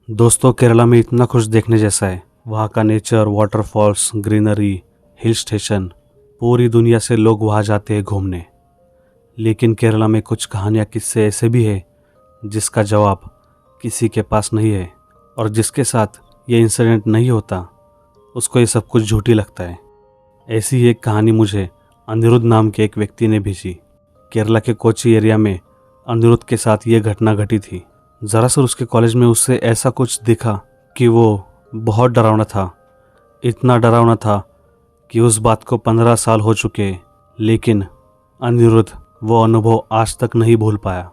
दोस्तों, केरला में इतना कुछ देखने जैसा है। वहाँ का nature, waterfalls, greenery, hill station, पूरी दुनिया से लोग वहाँ जाते हैं घूमने। लेकिन केरला में कुछ कहानियाँ, किस्से ऐसे भी है जिसका जवाब किसी के पास नहीं है, और जिसके साथ ये इंसिडेंट नहीं होता उसको ये सब कुछ झूठी लगता है। ऐसी ही एक कहानी मुझे अनिरुद्ध नाम के एक व्यक्ति ने भेजी। केरला के कोची एरिया में अनिरुद्ध के साथ ये घटना घटी थी। दरअसल उसके कॉलेज में उससे ऐसा कुछ दिखा कि वो बहुत डरावना था। इतना डरावना था कि उस बात को 15 साल हो चुके, लेकिन अनिरुद्ध वो अनुभव आज तक नहीं भूल पाया।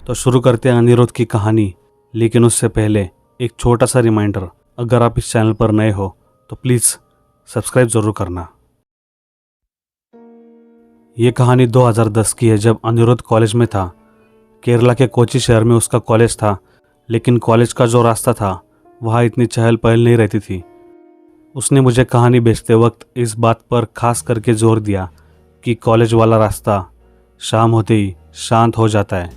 तो शुरू करते हैं अनिरुद्ध की कहानी। लेकिन उससे पहले एक छोटा सा रिमाइंडर, अगर आप इस चैनल पर नए हो तो प्लीज़ सब्सक्राइब ज़रूर करना। ये कहानी 2010 की है, जब अनिरुद्ध कॉलेज में था। केरला के कोची शहर में उसका कॉलेज था, लेकिन कॉलेज का जो रास्ता था वहाँ इतनी चहल पहल नहीं रहती थी। उसने मुझे कहानी भेजते वक्त इस बात पर खास करके जोर दिया कि कॉलेज वाला रास्ता शाम होते ही शांत हो जाता है।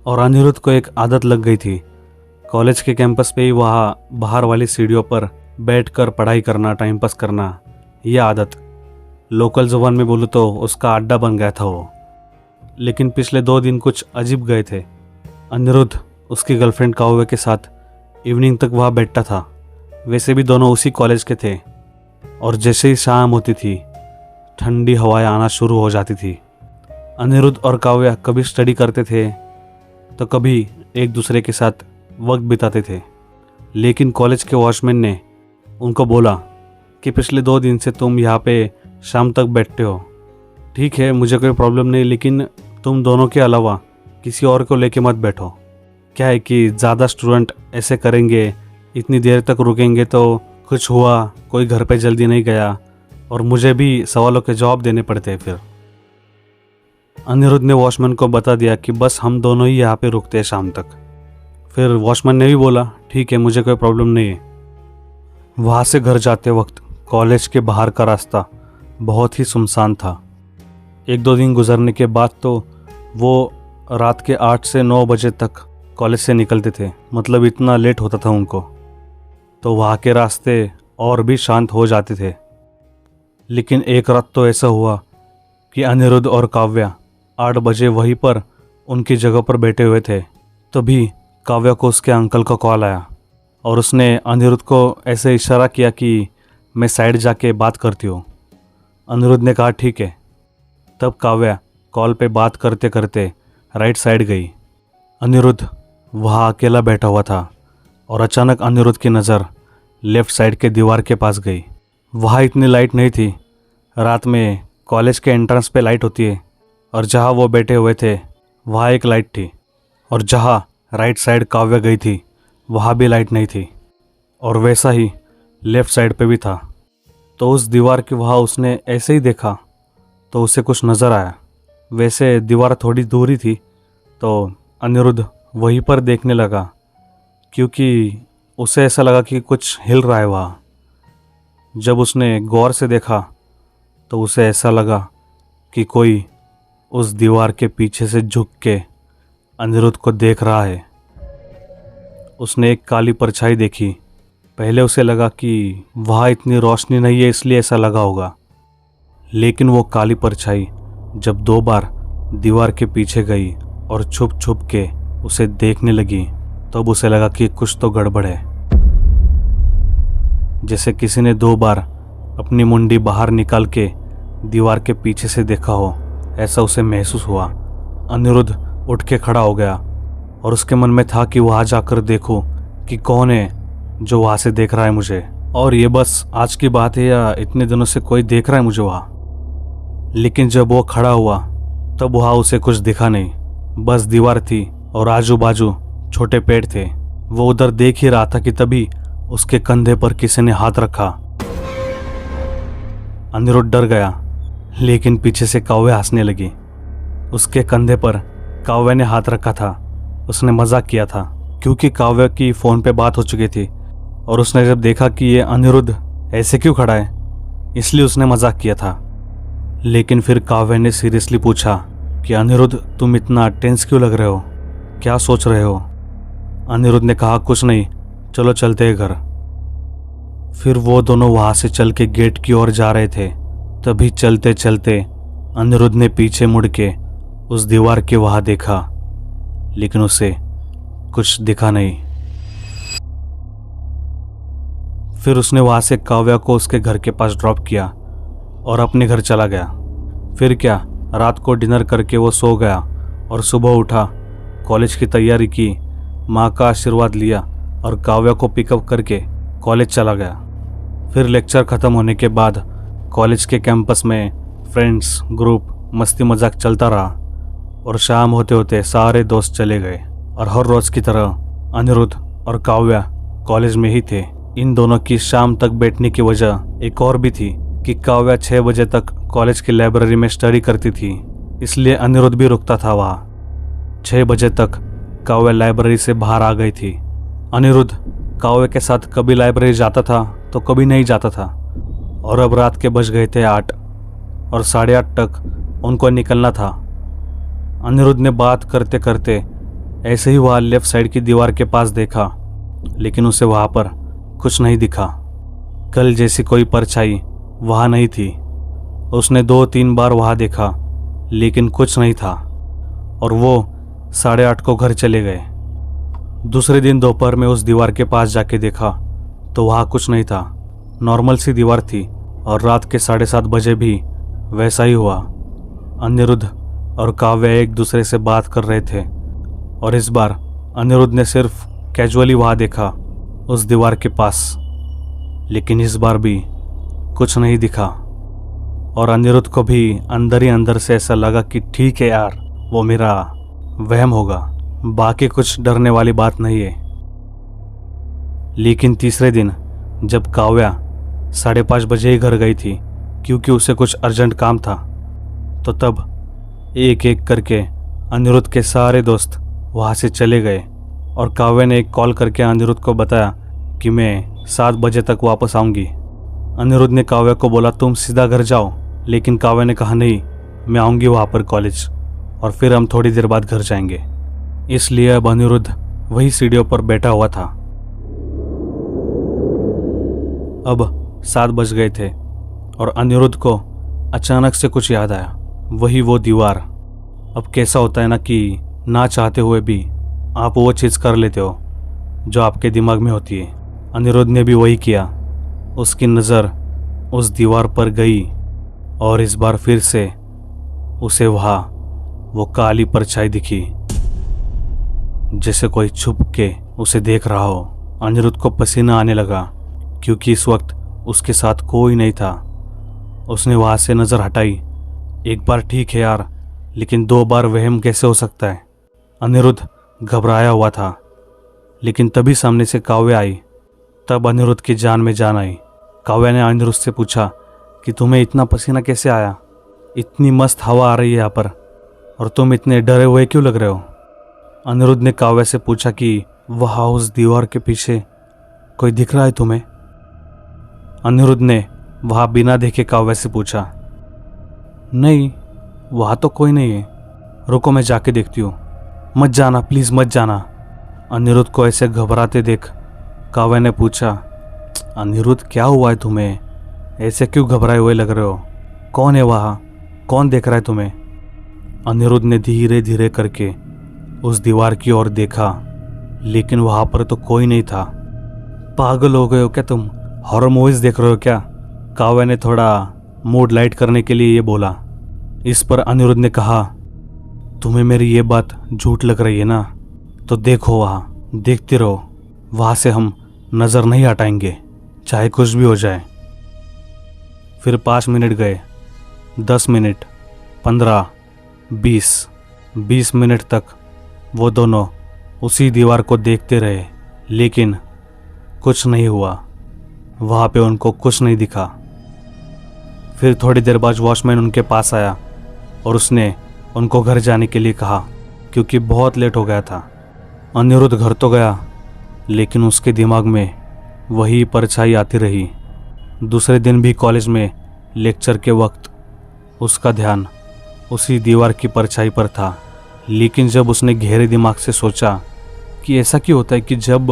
और अनिरुद्ध को एक आदत लग गई थी, कॉलेज के कैंपस पे ही वहाँ बाहर वाली सीढ़ियों पर बैठकर पढ़ाई करना, टाइम पास करना। यह आदत लोकल ज़ुबान में बोलूँ तो उसका अड्डा बन गया था वो। लेकिन पिछले 2 दिन कुछ अजीब गए थे। अनिरुद्ध उसकी गर्लफ्रेंड काव्या के साथ इवनिंग तक वहाँ बैठता था। वैसे भी दोनों उसी कॉलेज के थे, और जैसे ही शाम होती थी ठंडी हवाएं आना शुरू हो जाती थी। अनिरुद्ध और काव्या कभी स्टडी करते थे तो कभी एक दूसरे के साथ वक्त बिताते थे। लेकिन कॉलेज के वॉचमैन ने उनको बोला कि पिछले 2 दिन से तुम यहाँ पे शाम तक बैठते हो। ठीक है, मुझे कोई प्रॉब्लम नहीं, लेकिन तुम दोनों के अलावा किसी और को लेके मत बैठो। क्या है कि ज़्यादा स्टूडेंट ऐसे करेंगे, इतनी देर तक रुकेंगे तो कुछ हुआ, कोई घर पे जल्दी नहीं गया, और मुझे भी सवालों के जवाब देने पड़ते हैं फिर। अनिरुद्ध ने वॉचमैन को बता दिया कि बस हम दोनों ही यहाँ पे रुकते हैं शाम तक। फिर वॉचमैन ने भी बोला ठीक है, मुझे कोई प्रॉब्लम नहीं है। वहाँ से घर जाते वक्त कॉलेज के बाहर का रास्ता बहुत ही सुनसान था। 1-2 दिन गुजरने के बाद तो वो रात के 8 से 9 बजे तक कॉलेज से निकलते थे, मतलब इतना लेट होता था उनको। तो वहाँ के रास्ते और भी शांत हो जाते थे। लेकिन एक रात तो ऐसा हुआ कि अनिरुद्ध और काव्या 8 बजे वहीं पर उनकी जगह पर बैठे हुए थे। तभी काव्या को उसके अंकल का कॉल आया, और उसने अनिरुद्ध को ऐसे इशारा किया कि मैं साइड जाके बात करती हूँ। अनिरुद्ध ने कहा ठीक है। तब काव्या कॉल पे बात करते करते राइट साइड गई। अनिरुद्ध वहाँ अकेला बैठा हुआ था, और अचानक अनिरुद्ध की नज़र लेफ़्ट साइड के दीवार के पास गई। वहाँ इतनी लाइट नहीं थी। रात में कॉलेज के एंट्रेंस पे लाइट होती है, और जहाँ वो बैठे हुए थे वहाँ एक लाइट थी, और जहाँ राइट साइड काव्या गई थी वहाँ भी लाइट नहीं थी। और वैसा ही लेफ़्ट साइड पे भी था। तो उस दीवार के वहाँ उसने ऐसे ही देखा तो उसे कुछ नज़र आया। वैसे दीवार थोड़ी दूर ही थी, तो अनिरुद्ध वहीं पर देखने लगा, क्योंकि उसे ऐसा लगा कि कुछ हिल रहा है वहाँ। जब उसने गौर से देखा तो उसे ऐसा लगा कि कोई उस दीवार के पीछे से झुक के अनिरुद्ध को देख रहा है। उसने एक काली परछाई देखी। पहले उसे लगा कि वहाँ इतनी रोशनी नहीं है, इसलिए ऐसा लगा होगा। लेकिन वो काली परछाई जब 2 बार दीवार के पीछे गई और छुप छुप के उसे देखने लगी, तब उसे लगा कि कुछ तो गड़बड़ है। जैसे किसी ने 2 बार अपनी मुंडी बाहर निकाल के दीवार के पीछे से देखा हो, ऐसा उसे महसूस हुआ। अनिरुद्ध उठ के खड़ा हो गया, और उसके मन में था कि वहाँ जाकर देखो कि कौन है जो वहाँ से देख रहा है मुझे, और ये बस आज की बात है या इतने दिनों से कोई देख रहा है मुझे वहाँ। लेकिन जब वो खड़ा हुआ तब वहाँ उसे कुछ दिखा नहीं, बस दीवार थी और आजू बाजू छोटे पेड़ थे। वो उधर देख ही रहा था कि तभी उसके कंधे पर किसी ने हाथ रखा। अनिरुद्ध डर गया, लेकिन पीछे से काव्या हंसने लगी। उसके कंधे पर काव्या ने हाथ रखा था। उसने मजाक किया था, क्योंकि काव्या की फ़ोन पे बात हो चुकी थी, और उसने जब देखा कि ये अनिरुद्ध ऐसे क्यों खड़ा है, इसलिए उसने मजाक किया था। लेकिन फिर काव्या ने सीरियसली पूछा कि अनिरुद्ध, तुम इतना टेंस क्यों लग रहे हो, क्या सोच रहे हो? अनिरुद्ध ने कहा कुछ नहीं, चलो चलते हैं घर। फिर वो दोनों वहां से चल के गेट की ओर जा रहे थे। तभी चलते चलते अनिरुद्ध ने पीछे मुड़ के उस दीवार के वहां देखा, लेकिन उसे कुछ दिखा नहीं। फिर उसने वहां से काव्या को उसके घर के पास ड्रॉप किया और अपने घर चला गया। फिर क्या, रात को डिनर करके वो सो गया और सुबह उठा, कॉलेज की तैयारी की, माँ का आशीर्वाद लिया और काव्या को पिकअप करके कॉलेज चला गया। फिर लेक्चर ख़त्म होने के बाद कॉलेज के कैंपस में फ्रेंड्स ग्रुप मस्ती मजाक चलता रहा और शाम होते होते सारे दोस्त चले गए। और हर रोज़ की तरह अनिरुद्ध और काव्या कॉलेज में ही थे। इन दोनों की शाम तक बैठने की वजह एक और भी थी कि काव्या 6 बजे तक कॉलेज की लाइब्रेरी में स्टडी करती थी, इसलिए अनिरुद्ध भी रुकता था वहाँ। 6 बजे तक काव्या लाइब्रेरी से बाहर आ गई थी। अनिरुद्ध काव्या के साथ कभी लाइब्रेरी जाता था तो कभी नहीं जाता था। और अब रात के बज गए थे 8 और 8:30 तक उनको निकलना था। अनिरुद्ध ने बात करते करते ऐसे ही वहाँ लेफ्ट साइड की दीवार के पास देखा, लेकिन उसे वहाँ पर कुछ नहीं दिखा। कल जैसी कोई परछाई वहाँ नहीं थी। उसने 2-3 बार वहाँ देखा, लेकिन कुछ नहीं था और वो 8:30 को घर चले गए। दूसरे दिन दोपहर में उस दीवार के पास जाके देखा तो वहाँ कुछ नहीं था। नॉर्मल सी दीवार थी और रात के 7:30 बजे भी वैसा ही हुआ। अनिरुद्ध और काव्या एक दूसरे से बात कर रहे थे और इस बार अनिरुद्ध ने सिर्फ कैजुअली वहाँ देखा उस दीवार के पास, लेकिन इस बार भी कुछ नहीं दिखा। और अनिरुद्ध को भी अंदर ही अंदर से ऐसा लगा कि ठीक है यार, वो मेरा वहम होगा, बाकी कुछ डरने वाली बात नहीं है। लेकिन तीसरे दिन जब काव्या 5:30 बजे ही घर गई थी क्योंकि उसे कुछ अर्जेंट काम था, तो तब एक एक करके अनिरुद्ध के सारे दोस्त वहाँ से चले गए और काव्या ने एक कॉल करके अनिरुद्ध को बताया कि मैं 7 बजे तक वापस आऊँगी। अनिरुद्ध ने काव्या को बोला तुम सीधा घर जाओ, लेकिन काव्या ने कहा नहीं, मैं आऊँगी वहाँ पर कॉलेज और फिर हम थोड़ी देर बाद घर जाएंगे। इसलिए अब अनिरुद्ध वही सीढ़ियों पर बैठा हुआ था। अब 7 बज गए थे और अनिरुद्ध को अचानक से कुछ याद आया, वही वो दीवार। अब कैसा होता है ना कि ना चाहते हुए भी आप वो चीज़ कर लेते हो जो आपके दिमाग में होती है। अनिरुद्ध ने भी वही किया। उसकी नज़र उस दीवार पर गई और इस बार फिर से उसे वहाँ वो काली परछाई दिखी, जैसे कोई छुप के उसे देख रहा हो। अनिरुद्ध को पसीना आने लगा क्योंकि इस वक्त उसके साथ कोई नहीं था। उसने वहाँ से नज़र हटाई। एक बार ठीक है यार, लेकिन 2 बार वहम कैसे हो सकता है। अनिरुद्ध घबराया हुआ था, लेकिन तभी सामने से काव्या आई। तब अनिरुद्ध की जान में जान आई। काव्या ने अनिरुद्ध से पूछा कि तुम्हें इतना पसीना कैसे आया, इतनी मस्त हवा आ रही है यहाँ पर और तुम इतने डरे हुए क्यों लग रहे हो। अनिरुद्ध ने काव्या से पूछा कि वहाँ उस दीवार के पीछे कोई दिख रहा है तुम्हें। अनिरुद्ध ने वहाँ बिना देखे काव्या से पूछा, नहीं वहाँ तो कोई नहीं है, रुको मैं जाके देखती हूँ, मत जाना प्लीज़ मत जाना। अनिरुद्ध को ऐसे घबराते देख काव्या ने पूछा, अनिरुद्ध क्या हुआ है तुम्हें, ऐसे क्यों घबराए हुए लग रहे हो, कौन है वहाँ, कौन देख रहा है तुम्हें। अनिरुद्ध ने धीरे धीरे करके उस दीवार की ओर देखा, लेकिन वहाँ पर तो कोई नहीं था। पागल हो गए हो क्या तुम, हॉरर मूवीज़ देख रहे हो क्या। काव्या ने थोड़ा मूड लाइट करने के लिए ये बोला। इस पर अनिरुद्ध ने कहा, तुम्हें मेरी ये बात झूठ लग रही है ना, तो देखो वहाँ, देखते रहो, वहाँ से हम नज़र नहीं हटाएंगे चाहे कुछ भी हो जाए। फिर 5 मिनट गए, 10 मिनट, 15, 20 मिनट तक वो दोनों उसी दीवार को देखते रहे, लेकिन कुछ नहीं हुआ। वहाँ पे उनको कुछ नहीं दिखा। फिर थोड़ी देर बाद वॉचमैन उनके पास आया और उसने उनको घर जाने के लिए कहा क्योंकि बहुत लेट हो गया था। अनिरुद्ध घर तो गया, लेकिन उसके दिमाग में वही परछाई आती रही। दूसरे दिन भी कॉलेज में लेक्चर के वक्त उसका ध्यान उसी दीवार की परछाई पर था, लेकिन जब उसने गहरे दिमाग से सोचा कि ऐसा क्यों होता है कि जब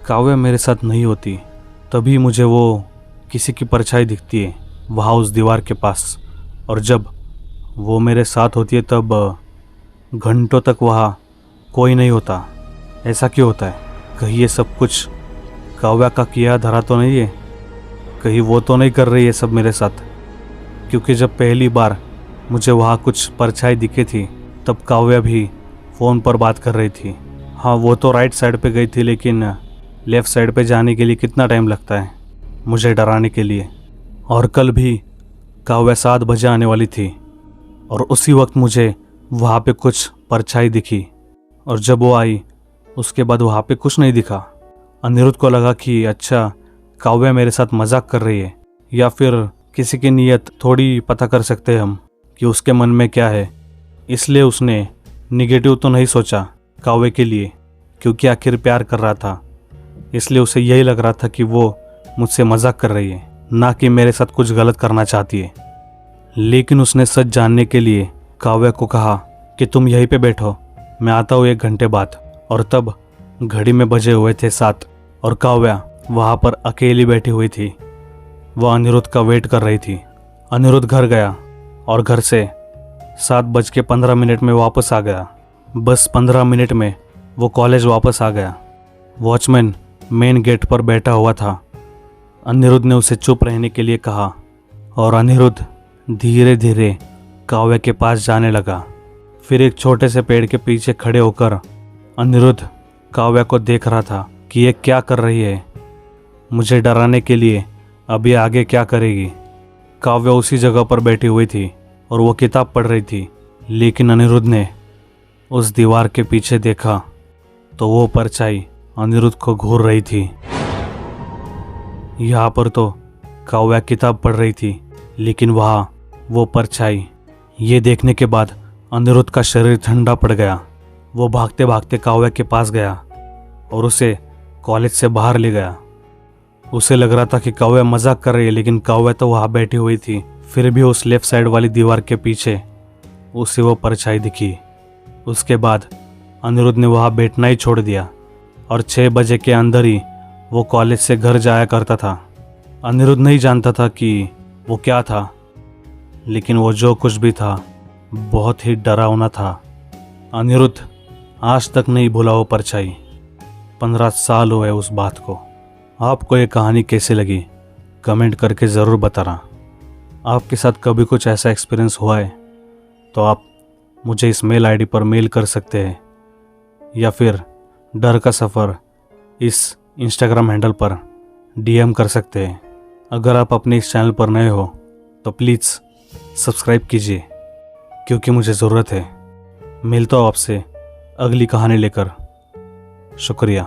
काव्या मेरे साथ नहीं होती तभी मुझे वो किसी की परछाई दिखती है वहाँ उस दीवार के पास, और जब वो मेरे साथ होती है तब घंटों तक वहाँ कोई नहीं होता। ऐसा क्यों होता है? कहीं ये सब कुछ काव्या का किया धरा तो नहीं है? कहीं वो तो नहीं कर रही है सब मेरे साथ? क्योंकि जब पहली बार मुझे वहाँ कुछ परछाई दिखी थी तब काव्या भी फ़ोन पर बात कर रही थी। हाँ, वो तो राइट साइड पे गई थी, लेकिन लेफ़्ट साइड पे जाने के लिए कितना टाइम लगता है मुझे डराने के लिए। और कल भी काव्या 7 बजे आने वाली थी और उसी वक्त मुझे वहाँ पे कुछ परछाई दिखी, और जब वो आई उसके बाद वहाँ पे कुछ नहीं दिखा। अनिरुद्ध को लगा कि अच्छा काव्या मेरे साथ मजाक कर रही है, या फिर किसी की नीयत थोड़ी पता कर सकते हैं हम कि उसके मन में क्या है, इसलिए उसने निगेटिव तो नहीं सोचा काव्या के लिए, क्योंकि आखिर प्यार कर रहा था। इसलिए उसे यही लग रहा था कि वो मुझसे मजाक कर रही है, ना कि मेरे साथ कुछ गलत करना चाहती है। लेकिन उसने सच जानने के लिए काव्या को कहा कि तुम यहीं पे बैठो, मैं आता हूँ 1 घंटे बाद। और तब घड़ी में बजे हुए थे 7 और काव्या वहाँ पर अकेली बैठी हुई थी। वह अनिरुद्ध का वेट कर रही थी। अनिरुद्ध घर गया और घर से 7:15 में वापस आ गया। बस 15 मिनट में वो कॉलेज वापस आ गया। वॉचमैन मेन गेट पर बैठा हुआ था। अनिरुद्ध ने उसे चुप रहने के लिए कहा और अनिरुद्ध धीरे धीरे काव्या के पास जाने लगा। फिर एक छोटे से पेड़ के पीछे खड़े होकर अनिरुद्ध काव्या को देख रहा था कि ये क्या कर रही है, मुझे डराने के लिए अब ये आगे क्या करेगी। काव्या उसी जगह पर बैठी हुई थी और वो किताब पढ़ रही थी, लेकिन अनिरुद्ध ने उस दीवार के पीछे देखा तो वो परछाई अनिरुद्ध को घूर रही थी। यहाँ पर तो काव्या किताब पढ़ रही थी, लेकिन वहाँ वो परछाई। ये देखने के बाद अनिरुद्ध का शरीर ठंडा पड़ गया। वो भागते भागते काव्या के पास गया और उसे कॉलेज से बाहर ले गया। उसे लग रहा था कि काव्या मजाक कर रही है, लेकिन काव्या तो वहाँ बैठी हुई थी। फिर भी उस लेफ्ट साइड वाली दीवार के पीछे उसे वो परछाई दिखी। उसके बाद अनिरुद्ध ने वहाँ बैठना ही छोड़ दिया और 6 बजे के अंदर ही वो कॉलेज से घर जाया करता था। अनिरुद्ध नहीं जानता था कि वो क्या था, लेकिन वो जो कुछ भी था बहुत ही डरावना था। अनिरुद्ध आज तक नहीं भूला वो परछाई। 15 साल हुए उस बात को। आपको ये कहानी कैसी लगी कमेंट करके ज़रूर बताना। आपके साथ कभी कुछ ऐसा एक्सपीरियंस हुआ है तो आप मुझे इस मेल आईडी पर मेल कर सकते हैं, या फिर डर का सफ़र इस इंस्टाग्राम हैंडल पर डीएम कर सकते हैं। अगर आप अपने इस चैनल पर नए हो तो प्लीज़ सब्सक्राइब कीजिए, क्योंकि मुझे ज़रूरत है। मिलता हूँ आपसे अगली कहानी लेकर। शुक्रिया।